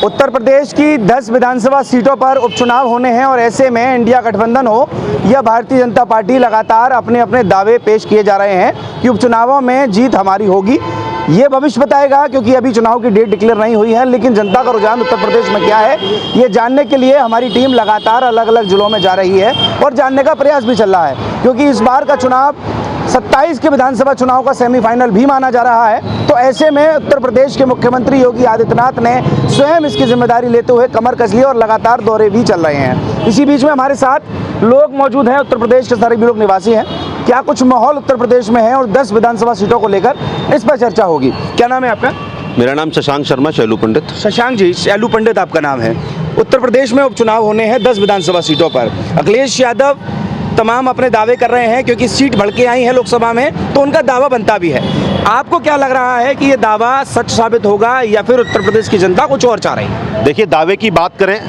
उत्तर प्रदेश की 10 विधानसभा सीटों पर उपचुनाव होने हैं और ऐसे में इंडिया गठबंधन हो या भारतीय जनता पार्टी लगातार अपने अपने दावे पेश किए जा रहे हैं कि उपचुनावों में जीत हमारी होगी। ये भविष्य बताएगा, क्योंकि अभी चुनाव की डेट डिक्लेयर नहीं हुई है, लेकिन जनता का रुझान उत्तर प्रदेश में क्या है ये जानने के लिए हमारी टीम लगातार अलग अलग जिलों में जा रही है और जानने का प्रयास भी चल रहा है, क्योंकि इस बार का चुनाव 27 के विधानसभा चुनाव का सेमीफाइनल भी माना जा रहा है। तो ऐसे में उत्तर प्रदेश के मुख्यमंत्री योगी आदित्यनाथ ने स्वयं इसकी जिम्मेदारी लेते हुए कमर कस ली और लगातार दौरे भी चल रहे हैं। इसी बीच में हमारे साथ लोग मौजूद हैं, उत्तर प्रदेश के सारे भी लोग निवासी हैं। क्या कुछ माहौल उत्तर प्रदेश में है और 10 विधानसभा सीटों को लेकर इस पर चर्चा होगी। क्या नाम है आपका? मेरा नाम शशांक शर्मा, शैलू पंडित। शशांक जी, शैलू पंडित आपका नाम है। उत्तर प्रदेश में उपचुनाव होने हैं 10 विधानसभा सीटों पर। अखिलेश यादव तमाम अपने दावे कर रहे हैं, क्योंकि सीट भड़के आई है लोकसभा में तो उनका दावा बनता भी है। आपको क्या लग रहा है कि ये दावा सच साबित होगा या फिर उत्तर प्रदेश की जनता कुछ और चाह रही है? देखिए, दावे की बात करें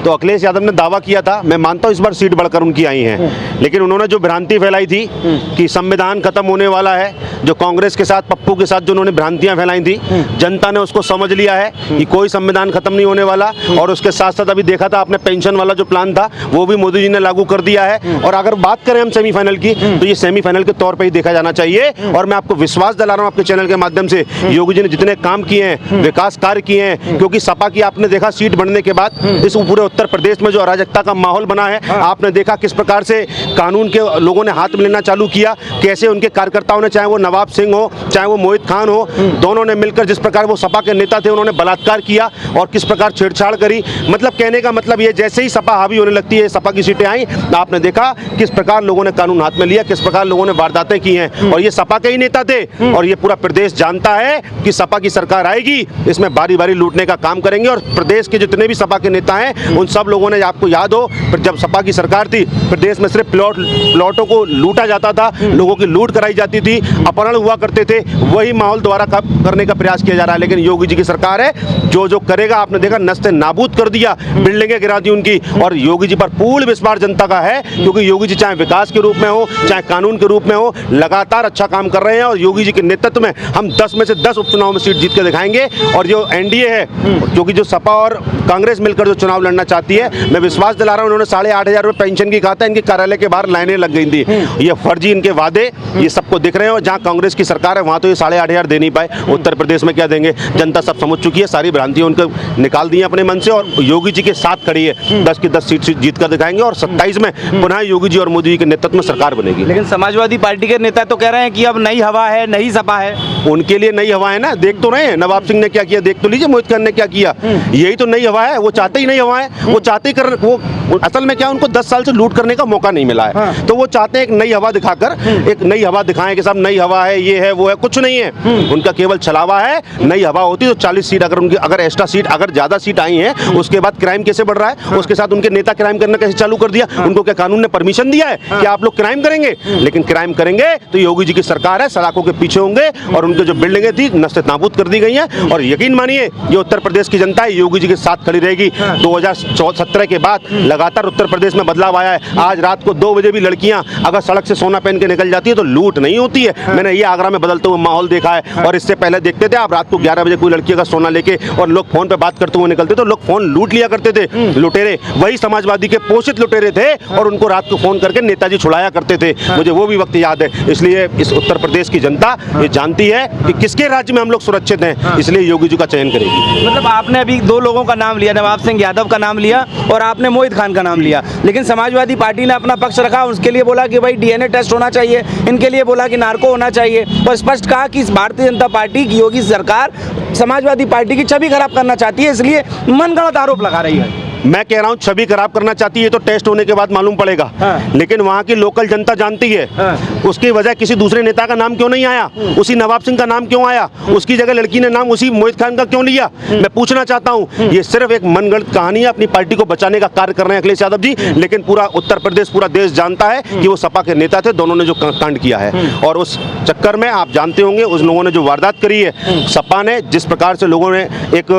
तो अखिलेश यादव ने दावा किया था, मैं मानता हूं इस बार सीट बढ़कर उनकी आई हैं, लेकिन उन्होंने जो भ्रांति फैलाई थी कि संविधान खत्म होने वाला है, जो कांग्रेस के साथ पप्पू के साथ जो उन्होंने भ्रांतियां फैलाई थी, जनता ने उसको समझ लिया है कि कोई संविधान खत्म नहीं होने वाला। और उसके साथ साथ अभी देखा था आपने, पेंशन वाला जो प्लान था वो भी मोदी जी ने लागू कर दिया है। और अगर बात करें हम सेमीफाइनल की, तो ये सेमीफाइनल के तौर पर ही देखा जाना चाहिए। और मैं आपको विश्वास दिला रहा हूँ आपके चैनल के माध्यम से, योगी जी ने जितने काम किए हैं, विकास कार्य किए हैं, क्योंकि सपा की आपने देखा सीट बढ़ने के बाद इस पूरे उत्तर प्रदेश में जो अराजकता का माहौल बना है, आपने देखा किस प्रकार से कानून के लोगों ने हाथ में लेना चालू किया, कैसे उनके कार्यकर्ताओं ने, चाहे वो नवाब सिंह हो चाहे वो मोहित खान हो, दोनों ने मिलकर जिस प्रकार वो सपा के नेता थे उन्होंने बलात्कार किया और किस प्रकार छेड़छाड़ करी। मतलब कहने का मतलब ये, जैसे ही सपा हावी होने लगती है, सपा की सीटें आई, आपने देखा किस प्रकार लोगों ने कानून हाथ में लिया, किस प्रकार लोगों ने वारदातें की हैं। और ये सपा के ही नेता थे और ये पूरा प्रदेश जानता है कि सपा की सरकार आएगी, इसमें बारी बारी लूटने का काम करेंगे। और प्रदेश के जितने भी सपा के नेता हैं उन सब लोगों ने, आपको याद हो जब सपा की सरकार थी, प्रदेश में सिर्फ प्लॉटों को लूटा जाता था, लोगों की लूट कराई जाती थी, अपहरण हुआ करते थे, वही माहौल दोबारा करने का प्रयास किया जा रहा है। लेकिन योगी जी की सरकार है, जो जो करेगा आपने देखा, नस्ते नाबूद कर दिया, बिल्डिंगें गिरा दी उनकी। और योगी जी पर पूर्ण विश्वास जनता का है, क्योंकि योगी जी चाहे विकास के रूप में हो चाहे कानून के रूप में हो, लगातार अच्छा काम कर रहे हैं। और योगी जी के नेतृत्व में हम 10 में से 10 उपचुनाव में सीट जीत के दिखाएंगे। और जो एनडीए है, क्योंकि जो सपा और कांग्रेस मिलकर जो चुनाव लड़ना चाहती है, मैं विश्वास दिला रहा हूं, उन्होंने 8,500 रुपए पेंशन की कहा था, इनके कार्यालय के बाहर लाइनें लग गई थी। ये फर्जी इनके वादे, ये सबको दिख रहे हैं। और जहां कांग्रेस की सरकार है वहां तो ये 8,500 दे नहीं पाए, उत्तर प्रदेश में क्या देंगे? जनता सब समझ चुकी है, सारी भ्रांतियां उनको निकाल दी है अपने मन से और योगी जी के साथ खड़ी है। 10 की 10 सीट जीत कर दिखाएंगे और 27 में पुनः योगी जी और मोदी जी के नेतृत्व में सरकार बनेगी। लेकिन समाजवादी पार्टी के नेता तो कह रहे हैं कि अब नई हवा है, नई सपा है। उनके लिए नई हवा है ना, देख तो रहे हैं नवाब सिंह ने क्या किया, देख तो लीजिए मोहित खान ने क्या किया। यही तो नई हवा है, वो चाहते ही नई हवा है, वो चाहते ही वो असल में क्या, उनको 10 साल से लूट करने का मौका नहीं मिला है। तो वो चाहते हैं एक नई हवा दिखाकर, एक नई हवा दिखाएं कि साहब नई हवा है, ये है वो है, कुछ नहीं है। उनका केवल छलावा है। नई हवा होती तो 40 सीट अगर उनकी, अगर एक्स्ट्रा सीट, अगर ज्यादा सीट आई हैं, उसके बाद क्राइम कैसे बढ़ रहा है, उसके साथ उनके नेता क्राइम करना कैसे चालू कर दिया। उनको क्या कानून ने परमिशन दिया है कि आप लोग क्राइम करेंगे? लेकिन क्राइम करेंगे तो योगी जी की सरकार है, सलाखों के पीछे होंगे और उनके जो बिल्डिंगें थी नस्ते नाबूद कर दी गई हैं। और यकीन मानिए, ये उत्तर प्रदेश की जनता है, योगी जी के साथ खड़ी रहेगी। 2017 के बाद लगातार उत्तर प्रदेश में बदलाव आया है। आज रात को 2 बजे भी लड़कियां अगर सड़क से सोना पहन के निकल जाती है तो लूट नहीं होती है। मैंने ये आगरा में बदलते हुए माहौल देखा है। और इससे पहले देखते थे आप, रात को 11 बजे कोई लड़की का सोना लेके और लोग फोन पे बात करते हुए निकलते तो लोग फोन लूट लिया करते थे। लुटेरे वही समाजवादी के पोषित लुटेरे थे और उनको रात को फोन करके नेताजी छुड़ाया करते थे। मुझे वो भी वक्त याद है। इसलिए इस उत्तर प्रदेश की जनता ये जानती है कि किसके राज्य में हम लोग सुरक्षित हैं, इसलिए योगी जी का चयन करेगी। मतलब आपने अभी 2 लोगों का नाम लिया, नवाब सिंह यादव का नाम लिया और आपने मोहित खान का नाम लिया, लेकिन समाजवादी पार्टी ने अपना पक्ष रखा। उसके लिए बोला कि भाई डीएनए टेस्ट होना चाहिए, इनके लिए बोला कि नार्को होना चाहिए। और स्पष्ट कहा कि इस भारतीय जनता पार्टी की योगी सरकार समाजवादी पार्टी की छवि खराब करना चाहती है, इसलिए मनगढ़ंत आरोप लगा रही है। मैं कह रहा हूँ छवि खराब करना चाहती है तो टेस्ट होने के बाद मालूम पड़ेगा। लेकिन वहाँ की लोकल जनता जानती है। उसकी वजह किसी दूसरे नेता का नाम क्यों नहीं आया, उसी नवाब सिंह का नाम क्यों आया, उसकी जगह लड़की ने नाम उसी मोहित खान का क्यों लिया? मैं पूछना चाहता हूँ, ये सिर्फ एक मनगढ़ंत कहानी है। अपनी पार्टी को बचाने का कार्य कर रहे हैं अखिलेश यादव जी, लेकिन पूरा उत्तर प्रदेश, पूरा देश जानता है कि वो सपा के नेता थे, दोनों ने जो कांड किया है। और उस चक्कर में आप जानते होंगे उस लोगों ने जो वारदात करी है, सपा ने जिस प्रकार से लोगों ने एक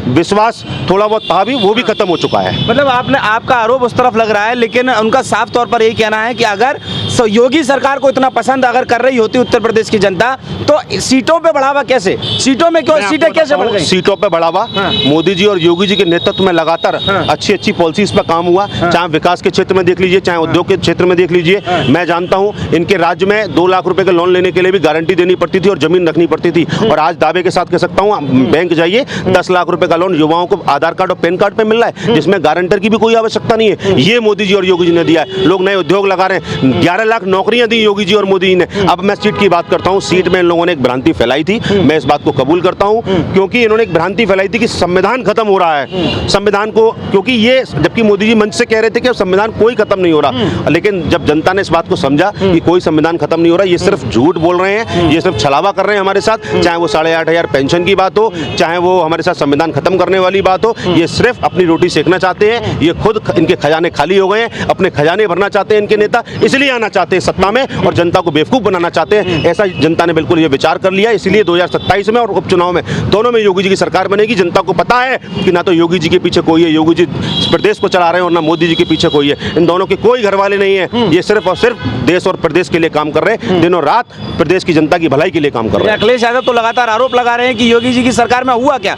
विश्वास थोड़ा बहुत था भी, वो भी खत्म हो चुका है। मतलब आपका आरोप उस तरफ लग रहा है, लेकिन उनका साफ तौर पर यही कहना है कि अगर योगी सरकार को इतना पसंद अगर कर रही होती उत्तर प्रदेश की जनता, तो सीटों पे बढ़ावा कैसे, सीटों में क्यों, सीटें कैसे बढ़ गई? सीटों पे बढ़ावा मोदी जी और योगी जी के नेतृत्व में लगातार अच्छी अच्छी पॉलिसीज पर काम हुआ, चाहे विकास के क्षेत्र में देख लीजिए, चाहे उद्योग के क्षेत्र में देख लीजिए। मैं जानता हूं इनके राज्य में 2 लाख रुपए के लोन लेने के लिए भी गारंटी देनी पड़ती थी और जमीन रखनी पड़ती थी, और आज दावे के साथ कह सकता हूं बैंक जाइए 10 लाख रुपए का लोन युवाओं को आधार कार्ड और पैन कार्ड पे मिल रहा है, जिसमें गारंटर की भी कोई आवश्यकता नहीं है। ये मोदी जी और योगी जी ने दिया है। लोग नए उद्योग लगा रहे हैं, 11 लाख नौकरियां दी योगी जी और मोदी जी ने। अब मैं सीट की बात करता हूं, सीट में इन लोगों ने एक भ्रांति फैलाई थी, मैं इस बात को कबूल करता हूं, क्योंकि इन्होंने एक भ्रांति फैलाई थी कि संविधान खत्म हो रहा है, संविधान को, क्योंकि ये जबकि मोदी जी मंच से कह रहे थे कि संविधान कोई खत्म नहीं हो रहा, लेकिन जब जनता ने इस बात को समझा कि कोई संविधान खत्म नहीं हो रहा, ये सिर्फ झूठ बोल रहे हैं, ये सिर्फ छलावा कर रहे हैं हमारे साथ, चाहे वो 8,500 पेंशन की बात हो, चाहे वो हमारे साथ संविधान खत्म करने वाली बात हो, ये सिर्फ अपनी रोटी सेकना चाहते हैं। ये खुद इनके खजाने खाली हो गए हैं, अपने खजाने भरना चाहते हैं इनके नेता, इसलिए आना चाहते हैं सत्ता में और जनता को बेवकूफ बनाना चाहते हैं। ऐसा जनता ने बिल्कुल ये विचार कर लिया, इसलिए 2027 में और उपचुनाव में दोनों में योगी जी की सरकार बनेगी। जनता को पता है कि ना तो योगी जी के पीछे कोई है, योगी जी प्रदेश को चला रहे हैं, और ना मोदी जी के पीछे कोई है, इन दोनों के कोई घर वाले नहीं है। ये सिर्फ और सिर्फ देश और प्रदेश के लिए काम कर रहे हैं, दिनों रात प्रदेश की जनता की भलाई के लिए काम कर रहे हैं। अखिलेश यादव तो लगातार आरोप लगा रहे हैं कि योगी जी की सरकार में हुआ क्या,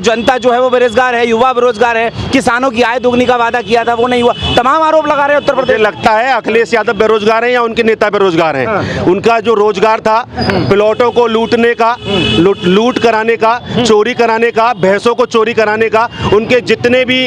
जनता जो है वो बेरोजगार है, युवा बेरोजगार है, किसानों की आय दोगुनी का वादा किया था वो नहीं हुआ, तमाम आरोप लगा रहे हैं उत्तर प्रदेश। लगता है अखिलेश यादव बेरोजगार हैं या उनके नेता बेरोजगार हैं? उनका जो रोजगार था प्लॉटों को लूटने का, लूट कराने का, चोरी कराने का, भैंसों को चोरी कराने का, उनके जितने भी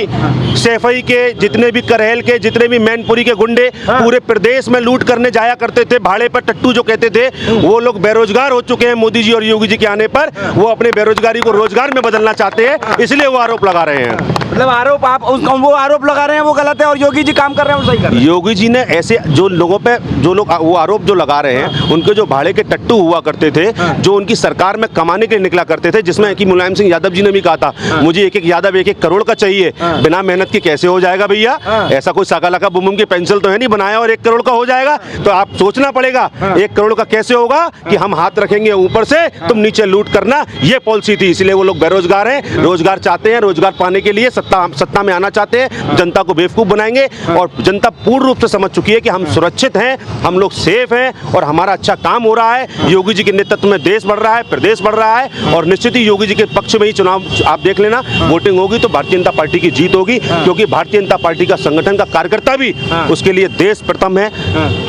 सैफई के, जितने भी करहेल के, जितने भी मैनपुरी के गुंडे पूरे प्रदेश में लूट करने जाया करते थे, भाड़े पर टट्टू जो कहते थे, वो लोग बेरोजगार हो चुके हैं। मोदी जी और योगी जी के आने पर वो अपने बेरोजगारी को रोजगार में बदलना चाहते हैं, इसलिए वो आरोप लगा रहे हैं। मतलब आरोप आप वो आरोप लगा रहे हैं वो गलत है और योगी जी काम कर रहे हैं वो सही कर रहे हैं। योगी जी ने ऐसे जो लोगों पे, जो लोग वो आरोप जो लगा रहे हैं, उनके जो भाड़े के टट्टू हुआ करते थे, जो उनकी सरकार में कमाने के लिए निकला करते थे, जिसमें कि मुलायम सिंह यादव जी ने भी कहा था मुझे एक यादव 1-1 करोड़ का चाहिए, बिना मेहनत के कैसे हो जाएगा भैया, ऐसा कोई साकाला का बुम की पेंसिल तो है नहीं बनाया और 1 करोड़ का हो जाएगा। तो आप सोचना पड़ेगा 1 करोड़ का कैसे होगा कि हम हाथ रखेंगे ऊपर से, तुम नीचे लूट करना, ये पॉलिसी थी। इसलिए वो लोग बेरोजगार हैं, रोजगार चाहते हैं, रोजगार पाने के लिए सत्ता में आना चाहते हैं, जनता को बेवकूफ बनाएंगे। और जनता पूर्ण रूप से समझ चुकी है कि हम सुरक्षित हैं, हम लोग सेफ हैं और हमारा अच्छा काम हो रहा है। योगी जी के नेतृत्व में देश बढ़ रहा है, प्रदेश बढ़ रहा है, और निश्चित ही योगी जी के पक्ष में ही चुनाव आप देख लेना, वोटिंग होगी तो भारतीय जनता पार्टी की जीत होगी, क्योंकि भारतीय जनता पार्टी का संगठन का कार्यकर्ता भी उसके लिए देश प्रथम है,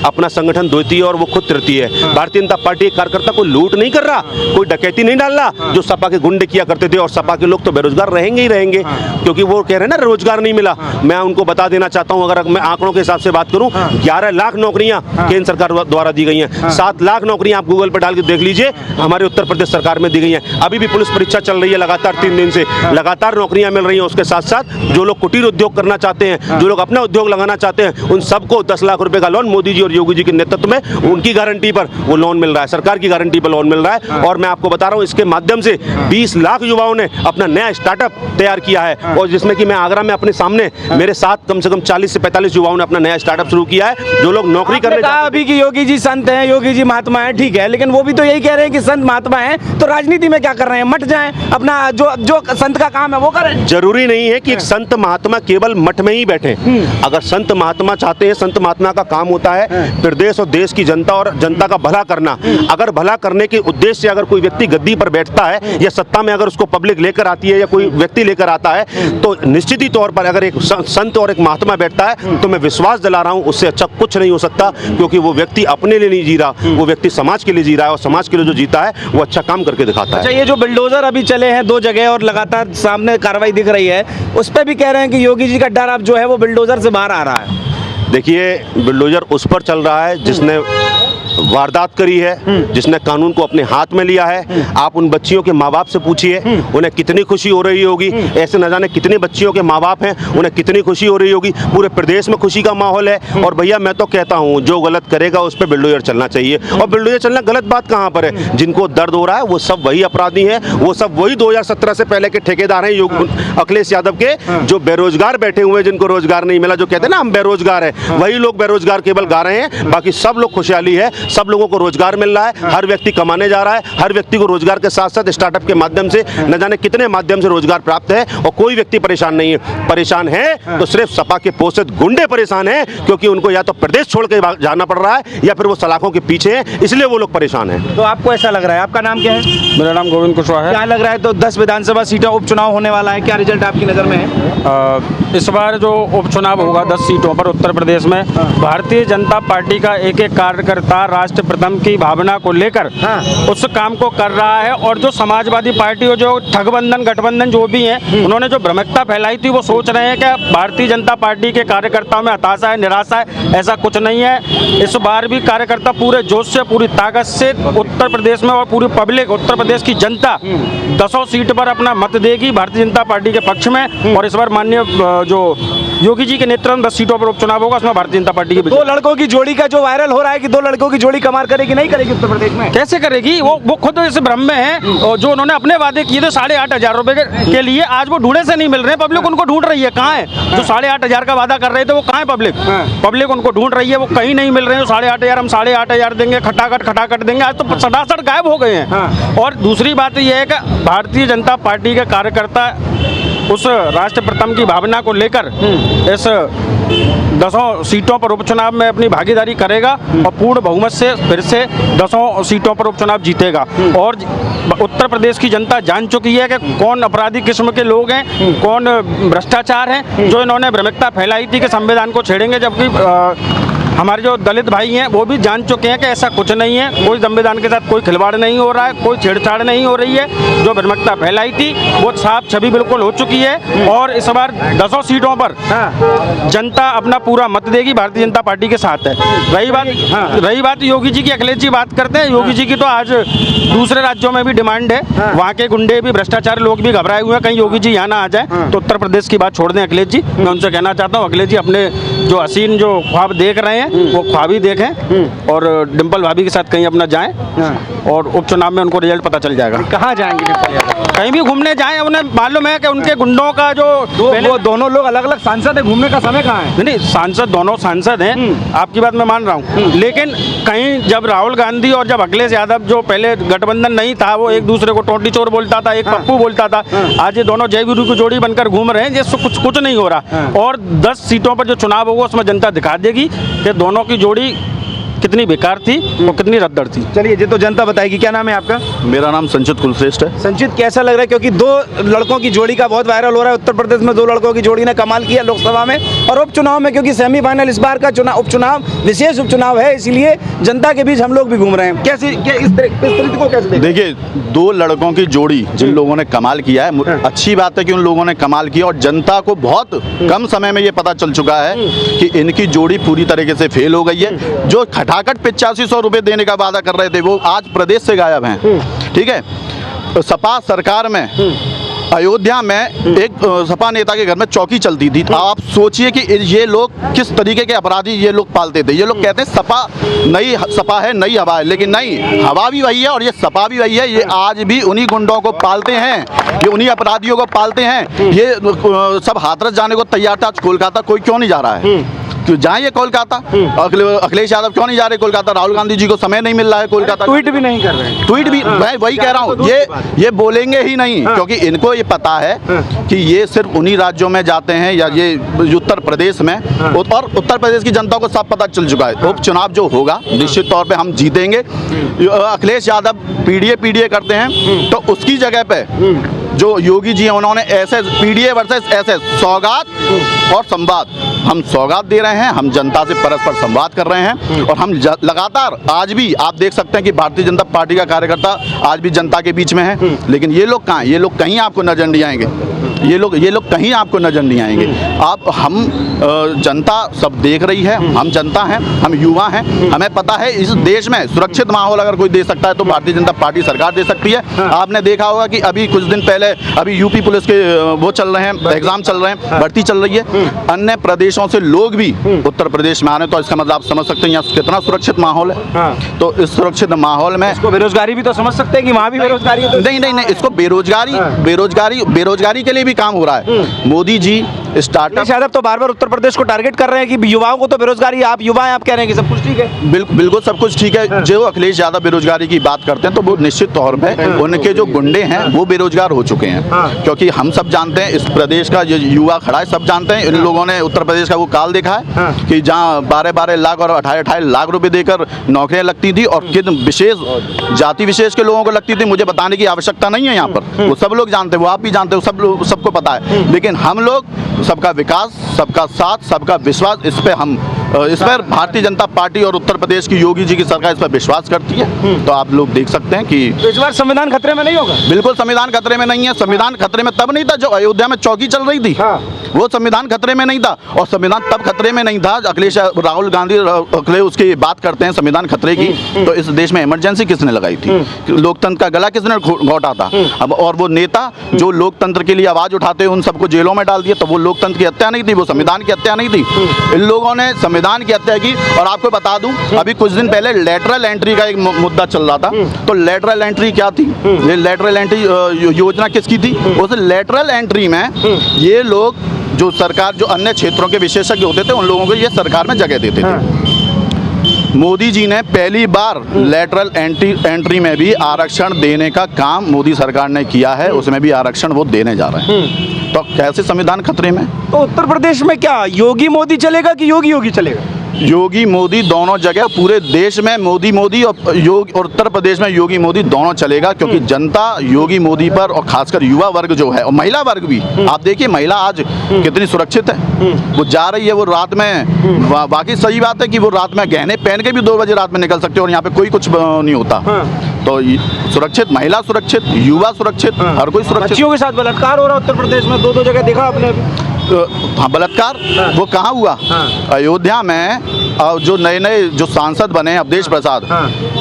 अपना संगठन द्वितीय और वो खुद तृतीय है। भारतीय जनता पार्टी के कार्यकर्ता को लूट नहीं कर रहा, कोई डकैती नहीं डाल रहा, जो सपा के गुंडे किया करते थे। और सपा के लोग तो बेरोजगार रहेंगे ही रहेंगे, क्योंकि वो कह रहे हैं ना रोजगार नहीं मिला। मैं उनको बता देना चाहता हूं, अगर मैं आंकड़ों के हिसाब से बात करूं, 11 लाख नौकरियां केंद्र सरकार द्वारा दी गई हैं, 7 लाख नौकरियां आप गूगल पर डाल के देख लीजिए हमारे उत्तर प्रदेश सरकार में दी गई हैं। अभी भी पुलिस परीक्षा चल रही है लगातार, 3 दिन से लगातार नौकरियां मिल रही हैं। उसके साथ साथ जो लोग कुटीर उद्योग करना चाहते हैं, जो लोग अपना उद्योग लगाना चाहते हैं, उन सबको 10 लाख रुपए का लोन मोदी जी और योगी जी के नेतृत्व में उनकी गारंटी पर वो लोन मिल रहा है, सरकार की गारंटी पर लोन मिल रहा है। और मैं आपको बता रहा हूं, इसके माध्यम से 20 लाख युवाओं ने अपना नया स्टार्टअप तैयार किया है, और जिसमें कि मैं आगरा में अपने सामने मेरे साथ कम से कम 40 से 45 युवाओं ने अपना नया स्टार्टअप शुरू किया है। जो लोग नौकरी करने अभी कि योगी जी संत हैं, योगी जी महात्मा हैं, ठीक है, लेकिन वो भी तो यही कह रहे हैं कि संत महात्मा हैं तो राजनीति में क्या कर रहे हैं, मट जाएं, अपना जो संत का काम है वो करें। जरूरी नहीं है कि एक संत महात्मा केवल मठ में ही बैठे। अगर संत महात्मा चाहते हैं, संत महात्मा का काम होता है प्रदेश और देश की जनता और जनता का भला करना। अगर भला करने के उद्देश्य से अगर कोई व्यक्ति गद्दी पर बैठता है या सत्ता में अगर उसको पब्लिक लेकर आती है या कोई व्यक्ति लेकर आता है, तो निश्चित ही तौर पर अगर एक संत और एक महात्मा बैठता है तो मैं विश्वास दिला रहा हूं उससे अच्छा कुछ नहीं हो सकता, क्योंकि वो व्यक्ति अपने लिए नहीं जी रहा, वो व्यक्ति समाज के लिए जी रहा है, और समाज के लिए जो जीता है वो अच्छा काम करके दिखाता है। अच्छा, ये जो बुलडोजर अभी चले हैं 2 जगह और लगातार सामने कार्रवाई दिख रही है, उस पर भी कह रहे हैं कि योगी जी का डर अब जो है वो बुलडोजर से बाहर आ रहा है। देखिए, बुलडोजर उस पर चल रहा है जिसने वारदात करी है, जिसने कानून को अपने हाथ में लिया है। आप उन बच्चियों के माँ बाप से पूछिए, उन्हें कितनी खुशी हो रही होगी। ऐसे न जाने कितने बच्चियों के माँ बाप हैं, उन्हें कितनी खुशी हो रही होगी। पूरे प्रदेश में खुशी का माहौल है। और भैया मैं तो कहता हूँ जो गलत करेगा उस पर बुलडोजर चलना चाहिए। और बुलडोजर चलना गलत बात कहाँ पर है? जिनको दर्द हो रहा है वो सब वही अपराधी हैं, वो सब वही 2017 से पहले के ठेकेदार हैं अखिलेश यादव के, जो बेरोजगार बैठे हुए हैं, जिनको रोजगार नहीं मिला, जो कहते हैं ना हम बेरोजगार हैं, वही लोग बेरोजगार केवल गा रहे हैं, बाकी सब लोग खुशहाली है। सब लोगों को रोजगार मिल रहा है, हर व्यक्ति कमाने जा रहा है, हर व्यक्ति को रोजगार के साथ साथ स्टार्टअप के माध्यम से न जाने कितने माध्यम से रोजगार प्राप्त है, और कोई व्यक्ति परेशान नहीं है। परेशान है तो सिर्फ सपा के पोषित गुंडे परेशान हैं, क्योंकि उनको या तो प्रदेश छोड़ के जाना पड़ रहा है या फिर वो सलाखों के पीछे हैं, इसलिए वो लोग परेशान हैं। तो आपको ऐसा लग रहा है? आपका नाम क्या है? मेरा नाम गोविंद कुशवाहा है। क्या लग रहा है? तो 10 विधानसभा सीटों उपचुनाव होने वाला है, क्या रिजल्ट आपकी नज़र में है? इस बार जो उपचुनाव होगा 10 सीटों पर उत्तर प्रदेश में, भारतीय जनता पार्टी का एक एक कार्यकर्ता राष्ट्र प्रथम की भावना को लेकर उस काम को कर रहा है। और जो समाजवादी पार्टी और जो ठगबंधन गठबंधन जो भी हैं, उन्होंने जो भ्रमिकता फैलाई थी, वो सोच रहे हैं कि भारतीय जनता पार्टी के कार्यकर्ताओं में हताशा है, निराशा है। ऐसा कुछ नहीं है। इस बार भी कार्यकर्ता पूरे जोश से, पूरी ताकत से उत्तर प्रदेश में, और पूरी पब्लिक, उत्तर प्रदेश की जनता 10 सीट पर अपना मत देगी भारतीय जनता पार्टी के पक्ष में। और इस बार माननीय जो योगी जी के नेतृत्व में 10 सीटों पर उपचुनाव होगा, उसमें भारतीय जनता पार्टी की दो लड़कों की जोड़ी का जो वायरल हो रहा है कि दो लड़कों की जोड़ी कमाल करेगी, नहीं करेगी उत्तर प्रदेश में? कैसे करेगी? वो खुद इस भ्रम में है। और जो उन्होंने अपने वादे किए थे 8,500 रुपए के लिए, आज वो ढूंढे से नहीं मिल रहे। पब्लिक उनको ढूंढ रही है, कहाँ है? जो 8,500 का वादा कर रहे थे, वो कहाँ है? पब्लिक उनको ढूंढ रही है, वो कहीं नहीं मिल रहे हैं। 8,500 हम 8,500 देंगे, खटाखट देंगे, आज तो सटासट गायब हो गए हैं। और दूसरी बात यह है कि भारतीय जनता पार्टी के कार्यकर्ता उस राष्ट्र प्रथम की भावना को लेकर इस 10 सीटों पर उपचुनाव में अपनी भागीदारी करेगा और पूर्ण बहुमत से फिर से 10 सीटों पर उपचुनाव जीतेगा। और उत्तर प्रदेश की जनता जान चुकी है कि कौन अपराधी किस्म के लोग हैं, कौन भ्रष्टाचार हैं, जो इन्होंने भ्रमिकता फैलाई थी कि संविधान को छेड़ेंगे, जबकि हमारे जो दलित भाई हैं वो भी जान चुके हैं कि ऐसा कुछ नहीं है। कोई संविधान के साथ कोई खिलवाड़ नहीं हो रहा है, कोई छेड़छाड़ नहीं हो रही है। जो भ्रमिकता फैलाई थी वो साफ छवि बिल्कुल हो चुकी है। और इस बार 10 सीटों पर जनता अपना पूरा मत देगी, भारतीय जनता पार्टी के साथ है। रही बात योगी जी की, अखिलेश जी बात करते हैं, योगी जी की तो आज दूसरे राज्यों में भी डिमांड है। वहाँ के गुंडे भी, भ्रष्टाचार लोग भी घबराए हुए हैं, कहीं योगी जी यहाँ ना आ जाए। तो उत्तर प्रदेश की बात छोड़ दें अखिलेश जी। मैं उनसे कहना चाहता हूँ, अखिलेश जी अपने जो हसीन जो ख्वाब देख रहे हैं वो ख्वाब ही देखें, और डिम्पल भाभी के साथ कहीं अपना जाएं, और उपचुनाव में उनको रिजल्ट पता चल जाएगा। कहाँ जाएंगे डिम्पल यादव? कहीं भी घूमने जाएं, उन्हें मालूम है कि उनके गुंडों का जो वो दोनों लोग अलग अलग सांसद है, घूमने का समय कहाँ है? नहीं, सांसद दोनों सांसद हैं, आपकी बात मैं मान रहा हूँ। लेकिन कहीं जब राहुल गांधी और जब अखिलेश यादव, जो पहले गठबंधन नहीं था, वो एक दूसरे को टोटी चोर बोलता था, एक पप्पू बोलता था, आज ये दोनों जय गुरु की जोड़ी बनकर घूम रहे हैं, जिससे कुछ नहीं हो रहा। और 10 सीटों पर जो चुनाव होगा उसमें जनता दिखा देगी कि दोनों की जोड़ी कितनी बेकार थी और कितनी रद्दड़ थी। चलिए, ये तो जनता बताएगी। क्या नाम है आपका? मेरा नाम संचित कुलश्रेष्ठ है। संचित, कैसा लग रहा है? क्योंकि दो लड़कों की जोड़ी का बहुत वायरल हो रहा है उत्तर प्रदेश में। 2 लड़कों की जोड़ी ने कमाल किया लोकसभा में और उपचुनाव में, क्योंकि सेमीफाइनल इस बार का उपचुनाव विशेष उपचुनाव है, इसलिए जनता के बीच हम लोग भी घूम रहे हैं। कैसे इस स्थिति को कैसे देखिए, 2 लड़कों की जोड़ी जिन लोगों ने कमाल किया है, अच्छी बात है कि उन लोगों ने कमाल किया, और जनता को बहुत कम समय में ये पता चल चुका है कि इनकी जोड़ी पूरी तरीके से फेल हो गई है। जो खटाखट 8500 रुपए देने का वादा कर रहे थे, वो आज प्रदेश से गायब हैं। ठीक है, सपा सरकार में अयोध्या में एक सपा नेता के घर में चौकी चलती थी। आप सोचिए कि ये लोग किस तरीके के अपराधी ये लोग पालते थे। ये लोग कहते हैं सपा है, नई हवा है, लेकिन नहीं, हवा भी वही है और ये सपा भी वही है। ये आज भी उन्हीं गुंडों को पालते हैं, ये उन्हीं अपराधियों को पालते हैं। ये सब हाथरस जाने को तैयार था, कोलकाता कोई क्यों नहीं जा रहा है? क्यों जाए कोलकाता? अखिलेश यादव क्यों नहीं जा रहे कोलकाता? राहुल गांधी जी को समय नहीं मिल रहा है कोलकाता। ट्वीट भी नहीं कर रहे हैं। ट्वीट भी, मैं वही कह रहा हूँ, ये बोलेंगे ही नहीं, क्योंकि इनको ये पता है कि ये सिर्फ उन्हीं राज्यों में जाते हैं, या ये उत्तर प्रदेश में, और उत्तर प्रदेश की जनता को सब पता चल चुका है। उपचुनाव जो होगा निश्चित तौर पे हम जीतेंगे। अखिलेश यादव पीडीए करते हैं, तो उसकी जगह पे जो योगी जी हैं, उन्होंने ऐसे पीडीए वर्सेस ऐसे सौगात और संवाद, हम सौगात दे रहे हैं, हम जनता से परस्पर संवाद कर रहे हैं, और हम लगातार आज भी आप देख सकते हैं कि भारतीय जनता पार्टी का कार्यकर्ता आज भी जनता के बीच में है। लेकिन ये लोग कहाँ हैं? ये लोग कहीं आपको नजर नहीं आएंगे। ये लोग कहीं आपको नजर नहीं आएंगे। हम जनता सब देख रही है, हम जनता हैं, हम युवा हैं, हमें पता है इस देश में सुरक्षित माहौल अगर कोई दे सकता है तो भारतीय जनता पार्टी सरकार दे सकती है। आपने देखा होगा कि अभी कुछ दिन पहले अभी यूपी पुलिस के वो चल रहे हैं, एग्जाम चल रहे हैं, भर्ती चल रही है। अन्य प्रदेशों से लोग भी उत्तर प्रदेश में आ रहे हैं, तो इसका मतलब आप समझ सकते हैं यहाँ कितना सुरक्षित माहौल है। तो इस सुरक्षित माहौल में इसको बेरोजगारी भी तो समझ सकते हैं कि वहाँ भी बेरोजगारी है। नहीं, इसको बेरोजगारी के लिए भी काम हो रहा है। मोदी जी स्टार्टअप। अखिलेश यादव तो बार बार उत्तर प्रदेश को टारगेट कर रहे हैं कि युवाओं को तो बेरोजगारी, आप युवा हैं, आप कह रहे हैं कि सब कुछ ठीक है। बिल्कुल सब कुछ ठीक है। जो अखिलेश यादव बेरोजगारी की बात करते हैं तो वो निश्चित तौर पे उनके जो गुंडे हैं वो बेरोजगार हो चुके हैं, क्योंकि हम सब जानते हैं इस प्रदेश का जो युवा खड़ा है, सब जानते हैं इन लोगों ने उत्तर प्रदेश का वो काल देखा है कि जहाँ 12-12 लाख और 18-18 लाख रुपए देकर नौकरियां लगती थी और किन विशेष जाति विशेष के लोगों को लगती थी। मुझे बताने की आवश्यकता नहीं है यहाँ पर, वो सब लोग जानते हैं, वो आप भी जानते हो, सबको पता है। लेकिन हम लोग सबका विकास, सबका साथ, सबका विश्वास, इस पर भारतीय जनता पार्टी और उत्तर प्रदेश की योगी जी की सरकार इस पर विश्वास करती है। तो आप लोग देख सकते हैं कि तो इस बार संविधान खतरे में नहीं होगा। बिल्कुल संविधान खतरे में नहीं है। संविधान खतरे में तब नहीं था जो अयोध्या में चौकी चल रही थी, वो संविधान खतरे में नहीं था। और संविधान तब खतरे में नहीं था, अखिलेश राहुल गांधी उसकी बात करते हैं संविधान खतरे की, तो इस देश में इमरजेंसी किसने लगाई थी, लोकतंत्र का गला किसने घोटा था। अब और वो नेता जो लोकतंत्र के लिए आवाज उठाते हैं उन सबको जेलों में डाल दिया, तो वो लोकतंत्र की हत्या नहीं थी, वो संविधान की हत्या नहीं थी। इन लोगों ने संविधान की हत्या की। और आपको बता दूं, अभी कुछ दिन पहले लेटरल एंट्री का एक मुद्दा चल रहा था, तो लेटरल एंट्री क्या थी, ये लेटरल एंट्री योजना किसकी थी। उस लेटरल एंट्री में ये लोग जो सरकार, जो अन्य क्षेत्रों के विशेषज्ञ होते थे, उन लोगों को ये सरकार में जगह देते थे। मोदी जी ने पहली बार लेटरल एंट्री में भी आरक्षण देने का काम मोदी सरकार ने किया है, उसमें भी आरक्षण वो देने जा रहे हैं। तो कैसे संविधान खतरे में। तो उत्तर प्रदेश में क्या योगी मोदी चलेगा कि योगी योगी चलेगा। योगी मोदी दोनों जगह, पूरे देश में मोदी और उत्तर प्रदेश में योगी मोदी दोनों चलेगा, क्योंकि जनता योगी मोदी पर, और खासकर युवा वर्ग जो है और महिला वर्ग भी, आप देखिए महिला आज कितनी सुरक्षित है। वो जा रही है, वो रात में, बाकी सही बात है कि वो रात में गहने पहन के भी 2 बजे रात में निकल सकते हो और यहाँ पे कोई कुछ नहीं होता। तो सुरक्षित, महिला सुरक्षित, युवा सुरक्षित, हर कोई सुरक्षित। बच्चियों के साथ बलात्कार हो रहा है उत्तर प्रदेश में, 2 जगह देखा आपने अभी। हाँ, बलात्कार वो कहाँ हुआ। अयोध्या में जो नए जो सांसद बने अवधेश प्रसाद,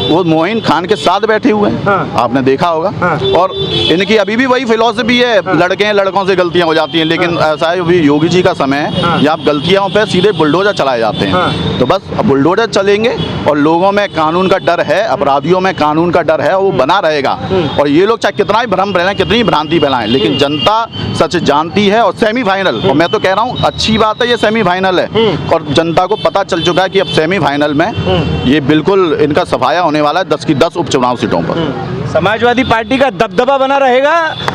वो मोइन खान के साथ बैठे हुए हैं, आपने देखा होगा। और इनकी अभी भी वही फिलॉसफी है, लड़के हैं, लड़कों से गलतियां हो जाती हैं, लेकिन ऐसा है अभी योगी जी का समय है जहाँ गलतियों पे सीधे बुलडोजर चलाए जाते हैं। तो बस अब बुलडोजर चलेंगे और लोगों में कानून का डर है, अपराधियों में कानून का डर है, वो बना रहेगा। और ये लोग चाहे कितना ही भ्रम फैलाएं, कितनी भ्रांति फैलाएं, लेकिन जनता सच जानती है। और सेमीफाइनल, और मैं तो कह रहा हूँ अच्छी बात है, ये सेमीफाइनल है और जनता को पता चल चुका है कि अब सेमीफाइनल में ये बिल्कुल इनका सफाया होने वाला है 10 की 10 उपचुनाव सीटों पर। समाजवादी पार्टी का दबदबा बना रहेगा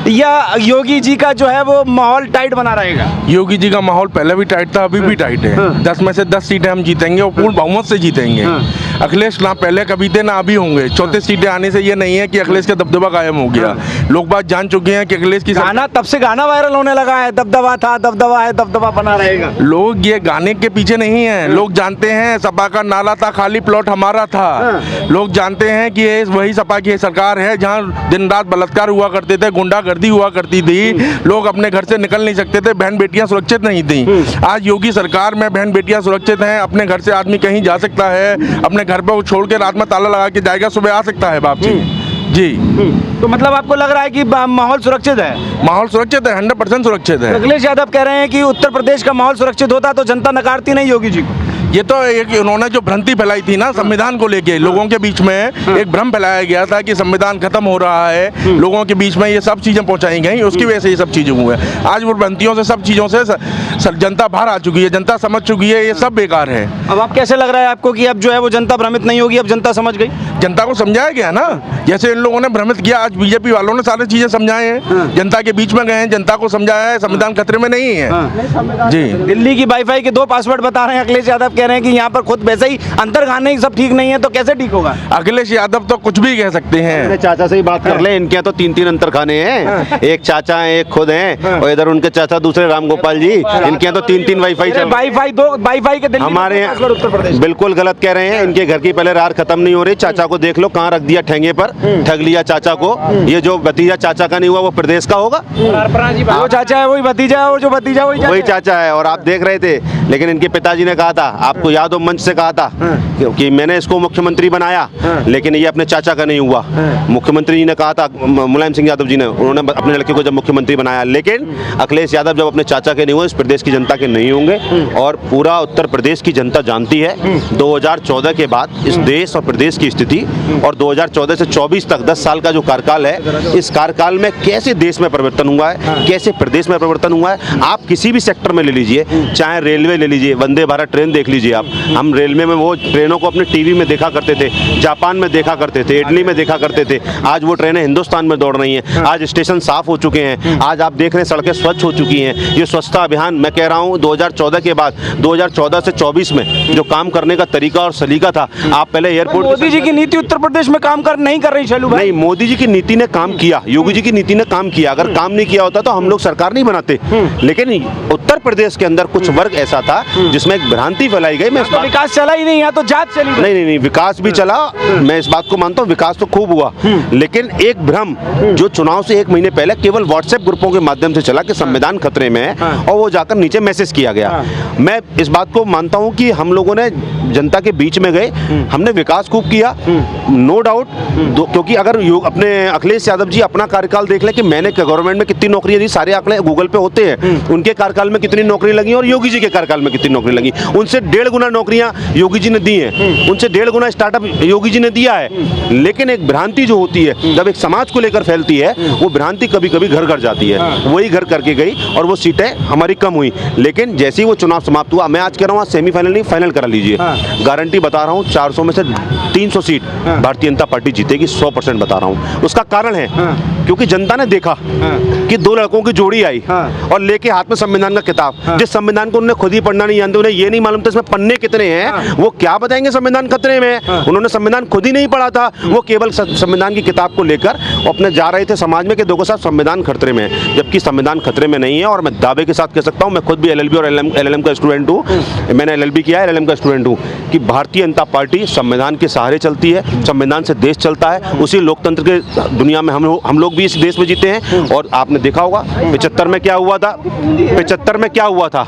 या योगी जी का जो है वो माहौल टाइट बना रहेगा। योगी जी का माहौल पहले भी टाइट था, अभी भी टाइट है। 10 में से 10 सीटें हम जीतेंगे और पूर्ण बहुमत से जीतेंगे। अखिलेश ना पहले कभी थे ना अभी होंगे। 34 सीटें आने से ये नहीं है कि अखिलेश का दबदबा कायम हो गया। लोग बात जान चुके हैं कि अखिलेश की गाना, तब से गाना वायरल होने लगा है, दबदबा था, दबदबा है, दबदबा बना रहेगा। लोग ये गाने के पीछे नहीं है, लोग जानते हैं सपा का नारा था खाली प्लॉट हमारा था। लोग जानते हैं कि ये वही सपा की सरकार है जहाँ दिन रात बलात्कार हुआ करते थे, गुंडागर्दी हुआ करती थी, लोग अपने घर से निकल नहीं सकते थे, बहन बेटियां सुरक्षित नहीं थी। आज योगी सरकार में बहन बेटियां सुरक्षित हैं, अपने घर से आदमी कहीं जा सकता है, अपने घर पर छोड़ के रात में ताला लगा के जाएगा, सुबह आ सकता है वापसी। जी, तो मतलब आपको लग रहा है कि माहौल सुरक्षित है। माहौल सुरक्षित है, 100% सुरक्षित है। अखिलेश यादव कह रहे हैं कि उत्तर प्रदेश का माहौल सुरक्षित होता तो जनता नकारती नहीं योगी जी को। ये तो एक उन्होंने जो भ्रांति फैलाई थी ना संविधान को लेके, लोगों के बीच में एक भ्रम फैलाया गया था कि संविधान खत्म हो रहा है, लोगों के बीच में ये सब चीजें पहुंचाई गई, उसकी वजह से ये सब चीजें हुए। आज वो भ्रांतियों से, सब चीजों से जनता बाहर आ चुकी है, जनता समझ चुकी है ये सब बेकार है। अब आप कैसे लग रहा है आपको कि अब जो है वो जनता भ्रमित नहीं होगी, अब जनता समझ गई। जनता को समझाया गया ना, जैसे इन लोगों ने भ्रमित किया, आज बीजेपी वालों ने सारी चीजें समझाए हैं, जनता के बीच में गए हैं, जनता को समझाया है, संविधान खतरे में नहीं है। जी, दिल्ली की वाईफाई के 2 पासवर्ड बता रहे हैं, अखिलेश यादव कह रहे हैं कि यहाँ पर खुद वैसे ही अंतर्गाने ही सब ठीक नहीं है, तो कैसे ठीक होगा। अखिलेश यादव तो कुछ भी कह सकते हैं। चाचा से ही बात कर ले, इनके यहाँ तो 3-3 अंतर खाने हैं, एक चाचा है, एक खुद हैं, और इधर उनके चाचा दूसरे राम गोपाल जी, इनके यहाँ तो 3-3 वाईफाई चल रहे हैं। वाईफाई के दिल्ली हमारे पासवर्ड उत्तर प्रदेश बिल्कुल गलत कह रहे हैं। इनके घर की पहले रार खत्म नहीं हो रही। चाचा को देख लो कहाँ रख दिया ठेंगे पर, ठग लिया चाचा को। ये जो भतीजा चाचा का नहीं हुआ वो प्रदेश का होगा। वो चाचा है वही भतीजा है, और जो भतीजा वही चाचा है। और आप देख रहे थे लेकिन इनके पिताजी ने कहा था, आपको याद हो, मंच से कहा था कि मैंने इसको मुख्यमंत्री बनाया, लेकिन ये अपने चाचा का नहीं हुआ। मुख्यमंत्री जी ने कहा था, मुलायम सिंह यादव जी ने, उन्होंने अपने लड़के को जब मुख्यमंत्री बनाया, लेकिन अखिलेश यादव जब अपने चाचा के नहीं हुए, इस प्रदेश की जनता के नहीं होंगे। और पूरा उत्तर प्रदेश की जनता जानती है 2014 के बाद इस देश और प्रदेश की स्थिति, और 2014 से 24 तक 10 साल का जो कार्यकाल है, इस कार्यकाल में कैसे देश में परिवर्तन हुआ है, कैसे प्रदेश में परिवर्तन हुआ है। आप किसी भी सेक्टर में ले लीजिए, चाहे रेलवे ले लीजिए, वंदे भारत ट्रेन देख लीजिए आप। हम रेलवे में वो ट्रेनों को अपने टीवी में देखा करते थे, जापान में देखा करते थे, इटली में देखा करते थे। आज वो ट्रेनें हिंदुस्तान में दौड़ रही हैं। आज स्टेशन साफ हो चुके हैं, आज आप देख रहे हैं सड़कें स्वच्छ हो चुकी हैं। ये स्वच्छता अभियान, मैं कह रहा हूँ 2014 के बाद 2014 से 24 में जो काम करने का तरीका और सलीका था, आप पहले एयरपोर्ट, मोदी जी की नीति उत्तर प्रदेश में काम नहीं कर रही शैलू भाई। नहीं, मोदी जी की नीति ने काम किया, योगी जी की नीति ने काम किया। अगर काम नहीं किया होता तो हम लोग सरकार नहीं बनाते। लेकिन उत्तर प्रदेश के अंदर कुछ वर्ग ऐसा था जिसमें एक भ्रांति फैलाई गई। मैं तो विकास चला ही नहीं, यहाँ तो जात चली गई। नहीं, विकास भी चला, मैं इस बात को मानता हूँ, विकास तो खूब हुआ। लेकिन एक भ्रम जो चुनाव से 1 महीने पहले केवल व्हाट्सएप ग्रुपों के माध्यम से चला कि संविधान खतरे में है, और वो जाकर नीचे मैसेज किया गया। मैं इस बात को मानता हूँ कि हम लोगों ने जनता के बीच में गए, हमने विकास खूब किया, नो डाउट। क्योंकि अगर अपने अखिलेश यादव जी अपना कार्यकाल देख लें कि मैंने गवर्नमेंट में कितनी नौकरियां दी, सारे आंकड़े गूगल पे होते हैं। उनके कार्यकाल में कितनी नौकरी लगी और योगी जी के कार्यकाल में कितनी नौकरी लगी, उनसे 1.5 गुना नौकरियां योगी जी ने दी हैं, उनसे 1.5 गुना स्टार्टअप योगी जी ने दिया है। लेकिन एक भ्रांति जो होती है, जब एक समाज को लेकर फैलती है, वो भ्रांति कभी कभी घर घर जाती है। वही घर करके गई और वो सीटें हमारी कम हुई। लेकिन जैसे ही वो चुनाव समाप्त हुआ, मैं आज कह रहा हूँ सेमीफाइनल नहीं, फाइनल करा लीजिए। गारंटी बता रहा हूँ, 400 में से 300 सीट भारतीय जनता पार्टी जीतेगी, 100% बता रहा हूँ। उसका कारण है क्योंकि जनता ने देखा कि 2 लड़कों की जोड़ी आई और लेके हाथ में संविधान का किताब, जिस संविधान को उन्होंने खुद ही पढ़ना नहीं जानते, उन्हें ये नहीं मालूम था इसमें पन्ने कितने हैं, वो क्या बताएंगे संविधान खतरे में। उन्होंने संविधान खुद ही नहीं पढ़ा था, वो केवल संविधान की किताब को लेकर अपने जा रहे थे समाज में कि देखो साहब संविधान खतरे में है, जबकि संविधान खतरे में नहीं है। और मैं दावे के साथ कह सकता हूँ, मैं खुद भी LLB और LLM का स्टूडेंट हूँ, मैंने LLB किया है, LLM का स्टूडेंट हूँ, कि भारतीय जनता पार्टी संविधान के सहारे चलती है, संविधान से देश चलता है। उसी लोकतंत्र के दुनिया में हम लोग भी इस देश में जीते हैं। और आपने देखा होगा 75 में क्या हुआ था, 75 में क्या हुआ था।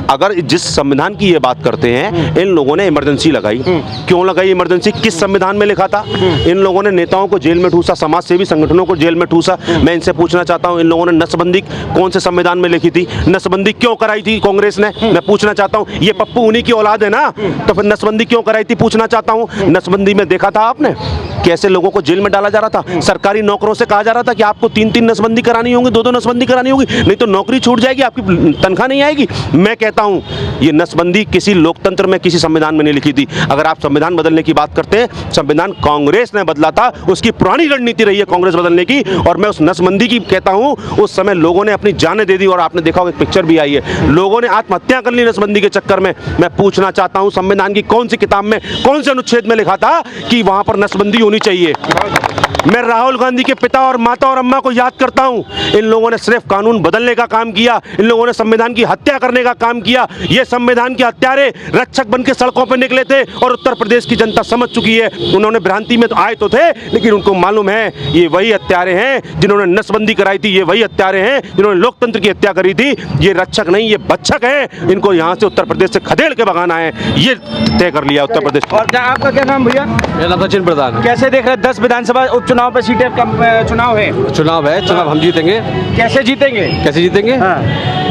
अगर जिस संविधान की ये बात करते हैं, इन लोगों ने इमरजेंसी लगाई, क्यों लगाई इमरजेंसी, किस संविधान में लिखा था। इन लोगों ने नेताओं को जेल में ठूसा, समाज सेवी संगठनों को जेल में ठूसा। मैं इनसे पूछना चाहता हूं, इन लोगों ने नसबंदी कौन से संविधान में लिखी थी, नसबंदी क्यों कराई थी कांग्रेस ने, मैं पूछना चाहता हूं। ये पप्पू उन्हीं की औलाद है ना, तो फिर नसबंदी क्यों कराई थी, पूछना चाहता हूं। नसबंदी में देखा था आपने कैसे लोगों को जेल में डाला जा रहा था। सरकारी नौकरों से कहा जा रहा था कि आपको 3-3 नसबंदी करानी होगी, 2-2 नसबंदी करानी होगी, नहीं तो नौकरी छूट जाएगी, आपकी तनख्वाह नहीं आएगी। मैं कहता हूं ये नसबंदी किसी लोकतंत्र में, किसी संविधान में नहीं लिखी थी। अगर आप संविधान बदलने की बात करते हैं, संविधान कांग्रेस ने बदला था, उसकी पुरानी रणनीति रही है कांग्रेस बदलने की। और मैं उस नसबंदी की कहता हूं, उस समय लोगों ने अपनी जानें दे दी। और आपने देखा होगा, एक पिक्चर भी आई है, लोगों ने आत्महत्या कर ली नसबंदी के चक्कर में। मैं पूछना चाहता हूं, संविधान की कौन सी किताब में, कौन से अनुच्छेद में लिखा था कि वहां पर नसबंदी होनी चाहिए। मैं राहुल गांधी के पिता और माता और अम्मा को याद करता हूं, इन लोगों ने सिर्फ कानून बदलने का काम किया, इन लोगों ने संविधान की हत्या करने का काम किया। ये संविधान के हत्यारे रक्षक बन के सड़कों पर निकले थे और उत्तर प्रदेश की जनता समझ चुकी है। उन्होंने भ्रांति में तो आए तो थे, लेकिन उनको मालूम है ये वही हत्यारे हैं जिन्होंने नसबंदी कराई थी, ये वही हत्यारे हैं जिन्होंने लोकतंत्र की हत्या करी थी। ये रक्षक नहीं, ये बच्चक है, इनको यहाँ से उत्तर प्रदेश से खदेड़ के भगाना है, ये तय कर लिया उत्तर प्रदेश। और क्या आपका क्या नाम भैया? मेरा नाम सचिन प्रधान। कैसे देख रहे हैं 10 विधानसभा उपचुनाव पे सीटें का चुनाव है? चुनाव है, चुनाव हम जीतेंगे। कैसे जीतेंगे? कैसे जीतेंगे?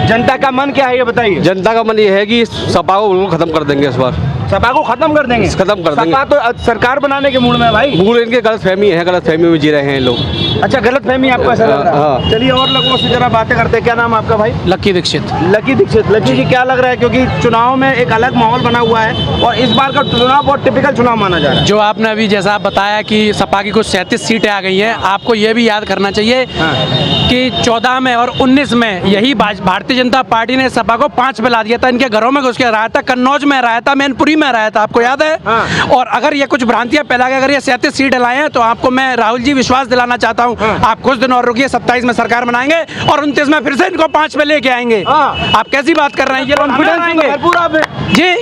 जनता का मन क्या है ये बताइए। जनता का मन ये है कि सपा को बिल्कुल खत्म कर देंगे इस बार। सपा को खत्म कर देंगे? खत्म कर देंगे। सपा तो सरकार बनाने के मूड में है भाई। मूड इनके गलतफहमी है, गलतफहमी में जी रहे हैं लोग। अच्छा, गलतफहमी आपको ऐसा लग रहा है? चलिए और लोगों से जरा बातें करते हैं। क्या नाम आपका भाई? लकी दीक्षित। लकी दीक्षित। लकी जी, क्या लग रहा है, क्योंकि चुनाव में एक अलग माहौल बना हुआ है और इस बार का चुनाव बहुत टिपिकल चुनाव माना जा रहा है। जो आपने अभी जैसा आप बताया कि सपा की कुछ 37 सीटें आ गई हैं, आपको ये भी याद करना चाहिए कि 14 में और 19 में यही भारतीय जनता पार्टी ने सपा को 5 पे ला दिया था। इनके घरों में घुस के रहा था, कन्नौज में रहा था, मैनपुरी में रहा था, आपको याद है? और अगर ये कुछ भ्रांतियां फैला के अगर ये 37 सीट लाए हैं, तो आपको मैं राहुल जी विश्वास दिलाना चाहता चाहता हूँ, आप कुछ दिन और रुकिए, 27 में सरकार बनाएंगे और 29 में फिर से इनको 5 पे लेके आएंगे। आप कैसी बात कर रहे हैं? ये कॉन्फिडेंस जी,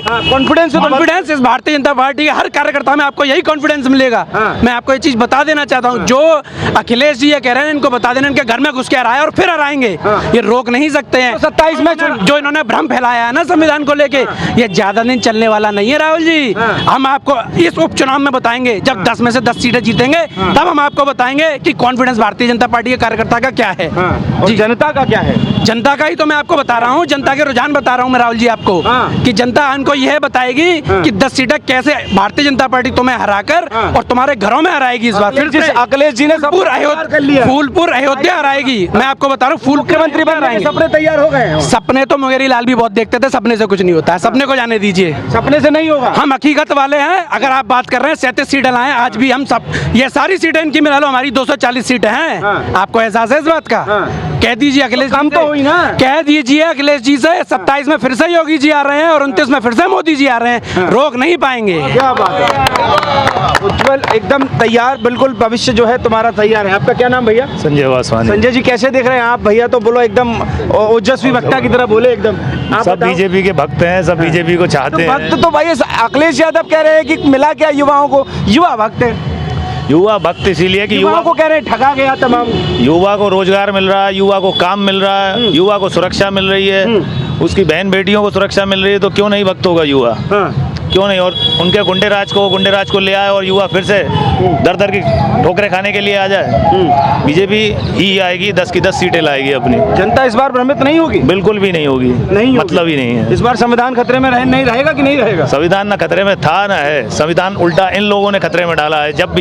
कॉन्फिडेंस इस भारतीय जनता पार्टी के हर कार्यकर्ता में आपको यही कॉन्फिडेंस मिलेगा। मैं आपको ये चीज बता देना चाहता हूँ, जो अखिलेश जी ये कह रहे हैं, इनको बता देना इनके घर में घुस के हराए और फिर हराएंगे, ये रोक नहीं सकते हैं। 27 में जो इन्होंने भ्रम फैलाया है ना संविधान को लेके, ये ज्यादा दिन चलने वाला नहीं है राहुल जी। हम आपको इस उपचुनाव में बताएंगे, जब 10 में से 10 सीटें जीतेंगे तब हम आपको बताएंगे कि कॉन्फिडेंस भारतीय जनता पार्टी के कार्यकर्ता का क्या है। और जनता का क्या है? जनता का ही तो मैं आपको बता रहा हूँ, जनता के रुझान बता रहा हूँ मैं राहुल जी आपको, कि जनता हमको यह बताएगी कि 10 सीटें कैसे भारतीय जनता पार्टी तुम्हें हराकर और तुम्हारे घरों में हराएगी। इस बार फिर से अखिलेश जी ने फूलपुर अयोध्या हराएगी। मैं आपको बता रहा हूँ, मुख्यमंत्री बनने के सपने तैयार हो गए हैं। सपने तो मुंगेरी लाल भी बहुत देखते थे, सपने से कुछ नहीं होता है, सपने को जाने दीजिए, सपने से नहीं होगा। हम हकीकत वाले हैं। अगर आप बात कर रहे हैं 37 सीटें लाए, आज भी हम सब, ये सारी सीटें इनकी मिला लो, हमारी 240 सीटें हैं। आपको एहसास है इस बात का? कह दीजिए अखिलेश, कम तो हुई ना, कह दीजिए अखिलेश जी से, 27 में फिर से योगी जी आ रहे हैं और 29 में फिर से मोदी जी आ रहे हैं, रोक नहीं पाएंगे। क्या बात है, उज्जवल एकदम तैयार, बिल्कुल भविष्य जो है तुम्हारा तैयार है। आपका क्या नाम भैया? संजय वासवानी। संजय जी कैसे देख रहे हैं आप? भैया तो बोलो एकदम ओजस्वी वक्ता की तरह बोले एकदम। आप सब बताओ। बीजेपी के भक्त हैं, सब बीजेपी को चाहते हैं। भक्त तो भाई अखिलेश यादव कह रहे हैं कि मिला क्या युवाओं को, युवा भक्त है। युवा भक्त इसीलिए कि युवाओं को कह रहे हैं ठगा गया तमाम। युवा को रोजगार मिल रहा है, युवा को काम मिल रहा है, युवा को सुरक्षा मिल रही है, उसकी बहन बेटियों को सुरक्षा मिल रही है, तो क्यों नहीं भक्त होगा युवा? क्यों नहीं? और उनके गुंडे राज को ले आए और युवा फिर से दर दर की ठोकरें खाने के लिए आ जाए। बीजेपी ही आएगी, 10 की 10 सीटें लाएगी अपनी। जनता इस बार भ्रमित नहीं होगी? बिल्कुल भी नहीं होगी, मतलब ही नहीं है। इस बार संविधान खतरे में नहीं रहेगा कि नहीं रहेगा? संविधान ना खतरे में था ना है, संविधान उल्टा इन लोगों ने खतरे में डाला है। जब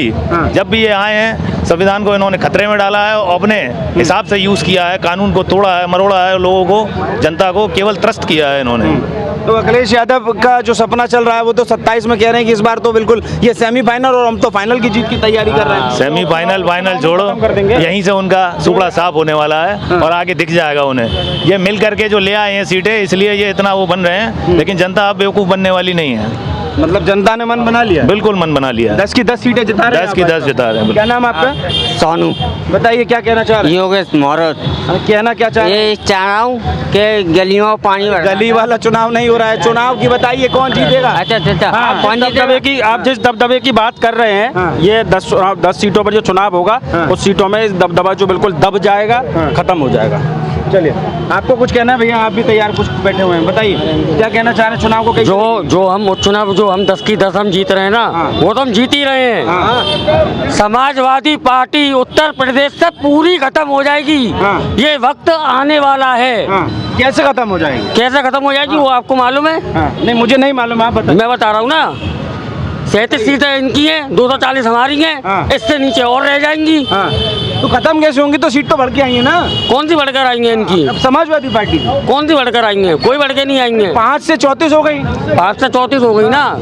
भी ये आए हैं, संविधान को इन्होंने खतरे में डाला है और अपने हिसाब से यूज किया है, कानून को तोड़ा है, मरोड़ा है, लोगों को, जनता को केवल त्रस्त किया है इन्होंने। तो अखिलेश यादव का जो सपना चल रहा है वो तो 27 में कह रहे हैं कि इस बार तो बिल्कुल ये सेमीफाइनल और हम तो फाइनल की जीत की तैयारी कर रहे हैं। सेमीफाइनल फाइनल जोड़ो, यहीं से उनका सुपड़ा साफ होने वाला है और आगे दिख जाएगा उन्हें। ये मिल करके जो ले आए हैं सीटें, इसलिए ये इतना वो बन रहे हैं, लेकिन जनता अब बेवकूफ़ बनने वाली नहीं है। मतलब जनता ने मन बना लिया? बिल्कुल मन बना लिया। 10 की 10 सीटें जिता रहे हैं। 10 की 10 जिता रहे हैं। क्या नाम आपका? सोनू। बताइए क्या कहना चाह रहे हैं? योगेश मोहरत। कहना क्या चाह रहे हैं? ये चाह रहा हूँ कि गलियों में पानी भर। गली वाला चुनाव नहीं हो रहा है, चुनाव की बताइए कौन जीतेगा? अच्छा हाँ, कौन दबदबे की, आप जिस दबदबे की बात कर रहे हैं, ये 10 सीटों पर जो चुनाव होगा, उस सीटों में इस दबदबा जो बिल्कुल दब जाएगा, खत्म हो जाएगा। चलिए, आपको कुछ कहना है भैया? आप भी तैयार कुछ बैठे हुए हैं, बताइए क्या कहना चाह रहे हैं? चुनाव को कैसे? जो हम चुनाव जो हम 10 की 10 हम जीत रहे हैं ना, वो तो हम जीत ही रहे हैं। समाजवादी पार्टी उत्तर प्रदेश से पूरी खत्म हो जाएगी। ये वक्त आने वाला है। कैसे खत्म हो जाएगी? कैसे खत्म हो जाएगी वो आपको मालूम है? नहीं, मुझे नहीं मालूम, आप बताइए। मैं बता रहा हूँ ना, 37 सीटें इनकी हैं, 240 हमारी हैं, इससे नीचे और रह जाएंगी। तो खत्म कैसे होंगी? तो सीट तो बढ़ के आई है ना। कौन सी बढ़कर आएंगे इनकी? समाजवादी पार्टी कौन सी बढ़कर आएंगे? कोई बढ़ के नहीं आएंगे। 5 से 34 हो गई। 5 से 34 हो गई ना।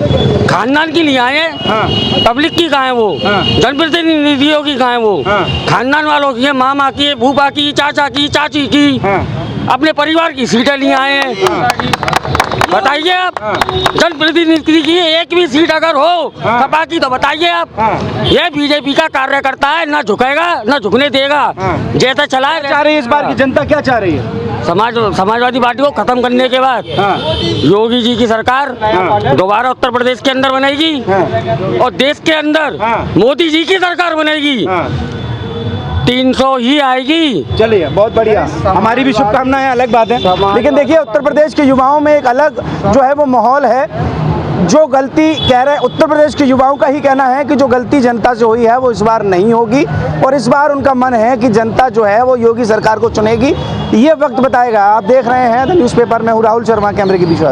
खानदान की लिए आए हैं, पब्लिक की कहाँ है वो? जनप्रतिनिधियों की कहाँ है वो? खानदान वालों की है, मामा की, फूफा की, चाचा की, चाची की, अपने परिवार की सीटें लिए आए हैं। बताइए आप, जनप्रतिनिधि की एक भी सीट अगर हो सपा की तो बताइए आप। ये बीजेपी का कार्यकर्ता है, ना झुकेगा ना झुकने देगा, जैसा चलाए। चाह रही है इस बार की जनता, क्या चाह रही है? समाजवादी पार्टी को खत्म करने के बाद योगी जी की सरकार दोबारा उत्तर प्रदेश के अंदर बनेगी और देश के अंदर मोदी जी की सरकार बनेगी। 300 ही आएगी। चलिए, बहुत बढ़िया, हमारी भी शुभकामनाएं, अलग बात है। लेकिन देखिए, उत्तर प्रदेश के युवाओं में एक अलग जो है वो माहौल है। जो गलती कह रहे, उत्तर प्रदेश के युवाओं का ही कहना है कि जो गलती जनता से हुई है वो इस बार नहीं होगी और इस बार उनका मन है कि जनता जो है वो योगी सरकार को चुनेगी। ये वक्त बताएगा। आप देख रहे हैं द न्यूज़पेपर में हूँ राहुल शर्मा, कैमरे के पीछे।